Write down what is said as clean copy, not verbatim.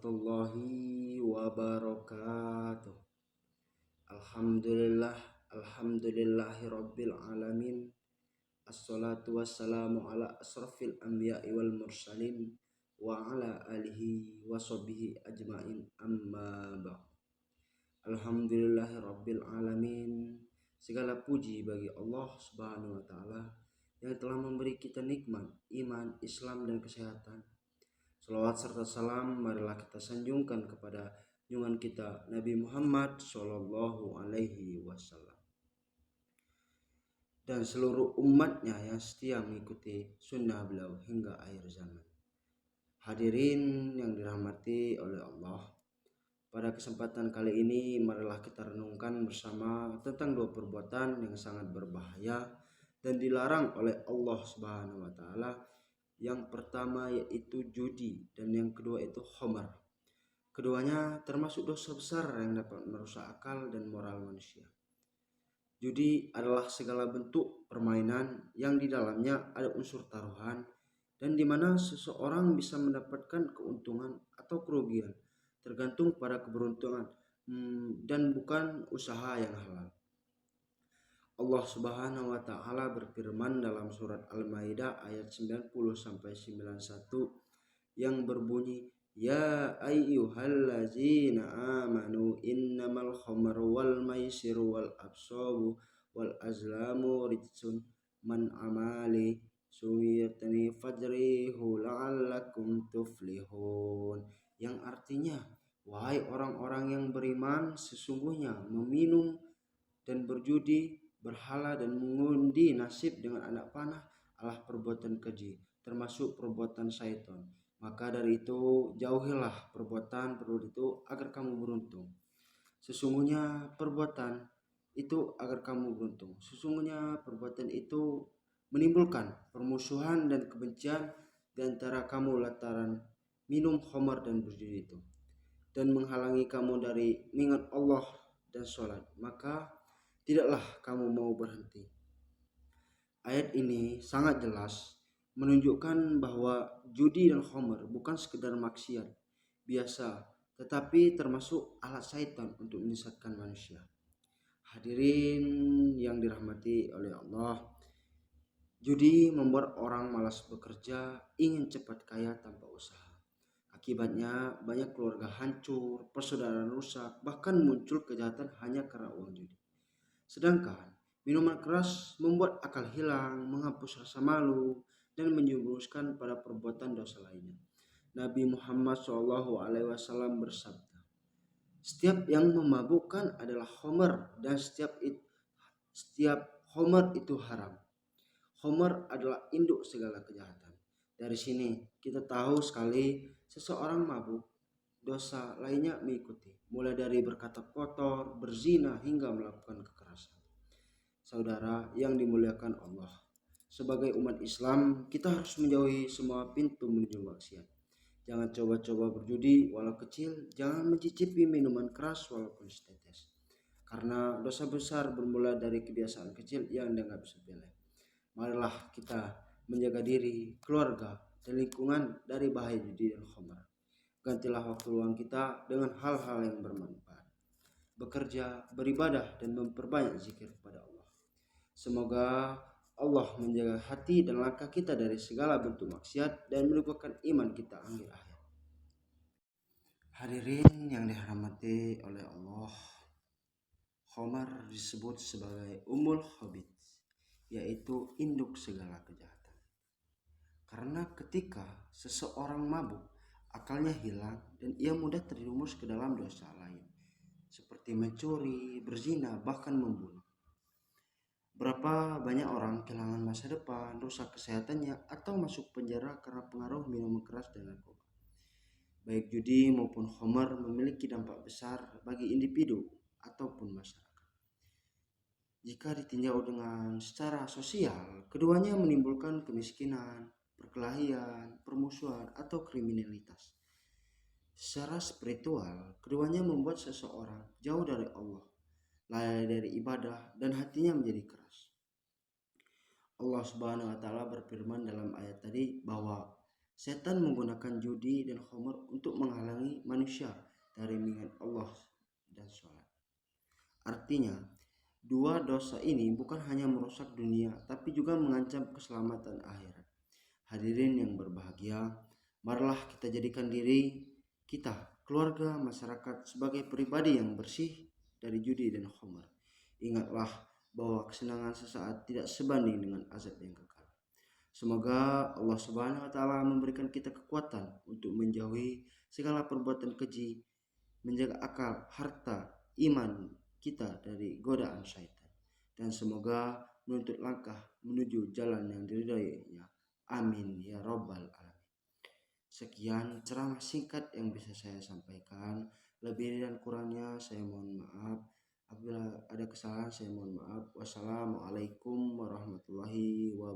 warahmatullahi wabarakatuh. Alhamdulillahi rabbil alamin. Assalatu wassalamu ala asrafil anbiya'i wal mursalin wa ala alihi wa sahbihi ajmain, amma ba'd. Alhamdulillahi rabbil alamin. Segala puji bagi Allah Subhanahu wa taala yang telah memberi kita nikmat iman, Islam dan kesehatan. Salawat serta salam marilah kita sanjungkan kepada junjungan kita Nabi Muhammad Shallallahu Alaihi Wasallam dan seluruh umatnya yang setia mengikuti sunnah beliau hingga akhir zaman. Hadirin yang dirahmati oleh Allah, pada kesempatan kali ini marilah kita renungkan bersama tentang dua perbuatan yang sangat berbahaya dan dilarang oleh Allah Subhanahu wa taala. Yang pertama yaitu judi dan yang kedua itu khamar. Keduanya termasuk dosa besar yang dapat merusak akal dan moral manusia. Judi adalah segala bentuk permainan yang di dalamnya ada unsur taruhan dan di mana seseorang bisa mendapatkan keuntungan atau kerugian tergantung pada keberuntungan dan bukan usaha yang halal. Allah Subhanahu wa taala berfirman dalam surat Al-Maidah ayat 90 sampai 91 yang berbunyi, ya ayyuhallazina amanu innamal khamru wal maisiru wal absabu wal azlamu rijsun man amali suyatni fajrihu la'allakum tuflihun, yang artinya, wahai orang-orang yang beriman, sesungguhnya meminum dan berjudi, berhala dan mengundi nasib dengan anak panah adalah perbuatan keji, termasuk perbuatan syaitan. Maka dari itu jauhilah perbuatan itu agar kamu beruntung. Sesungguhnya perbuatan itu agar kamu beruntung. Sesungguhnya perbuatan itu menimbulkan permusuhan dan kebencian di antara kamu lantaran minum khamar dan berjudi itu, dan menghalangi kamu dari mengingat Allah dan sholat. Maka tidaklah kamu mau berhenti. Ayat ini sangat jelas menunjukkan bahwa judi dan khamar bukan sekedar maksiat biasa, tetapi termasuk alat syaitan untuk menyesatkan manusia. Hadirin yang dirahmati oleh Allah, judi membuat orang malas bekerja, ingin cepat kaya tanpa usaha. Akibatnya banyak keluarga hancur, persaudaraan rusak, bahkan muncul kejahatan hanya karena uang judi. Sedangkan minuman keras membuat akal hilang, menghapus rasa malu, dan menjerumuskan pada perbuatan dosa lainnya. Nabi Muhammad SAW bersabda, setiap yang memabukkan adalah khamar dan setiap khamar itu haram. Khamar adalah induk segala kejahatan. Dari sini kita tahu sekali seseorang mabuk, dosa lainnya mengikuti, mulai dari berkata kotor, berzina, hingga melakukan kekerasan. Saudara yang dimuliakan Allah, sebagai umat Islam kita harus menjauhi semua pintu menuju maksiat. Jangan coba-coba berjudi walau kecil, jangan mencicipi minuman keras walaupun setetes, karena dosa besar bermula dari kebiasaan kecil yang dianggap sepele. Marilah kita menjaga diri, keluarga, dan lingkungan dari bahaya judi dan khamar. Gantilah waktu luang kita dengan hal-hal yang bermanfaat, bekerja, beribadah, dan memperbanyak zikir kepada Allah. Semoga Allah menjaga hati dan langkah kita dari segala bentuk maksiat dan menumbuhkan iman kita akhir-akhir. Hadirin yang dirahmati oleh Allah, khamar disebut sebagai ummul khabith, yaitu induk segala kejahatan. Karena ketika seseorang mabuk, akalnya hilang dan ia mudah terjerumus ke dalam dosa lain, seperti mencuri, berzina, bahkan membunuh. Berapa banyak orang kehilangan masa depan, rusak kesehatannya, atau masuk penjara karena pengaruh minuman keras dan narkoba. Baik judi maupun khamar memiliki dampak besar bagi individu ataupun masyarakat. Jika ditinjau dengan secara sosial, keduanya menimbulkan kemiskinan, perkelahian, permusuhan, atau kriminalitas. Secara spiritual, keduanya membuat seseorang jauh dari Allah, lalai dari ibadah, dan hatinya menjadi keras. Allah Subhanahu wa taala berfirman dalam ayat tadi bahwa Setan menggunakan judi dan khamr untuk menghalangi manusia dari mengingat Allah dan sholat. Artinya, dua dosa ini bukan hanya merusak dunia, tapi juga mengancam keselamatan akhirat. Hadirin yang berbahagia, marilah kita jadikan diri kita, keluarga, masyarakat sebagai pribadi yang bersih dari judi dan khamr. Ingatlah bahwa kesenangan sesaat tidak sebanding dengan azab yang kekal. Semoga Allah Subhanahu wa taala memberikan kita kekuatan untuk menjauhi segala perbuatan keji, menjaga akal, harta, iman kita dari godaan syaitan, dan semoga menuntut langkah menuju jalan yang diridhoinya. Amin ya rabbal alamin. Sekian ceramah singkat yang bisa saya sampaikan. Lebih dan kurangnya saya mohon maaf. Apabila ada kesalahan saya mohon maaf. Wassalamualaikum warahmatullahi wabarakatuh.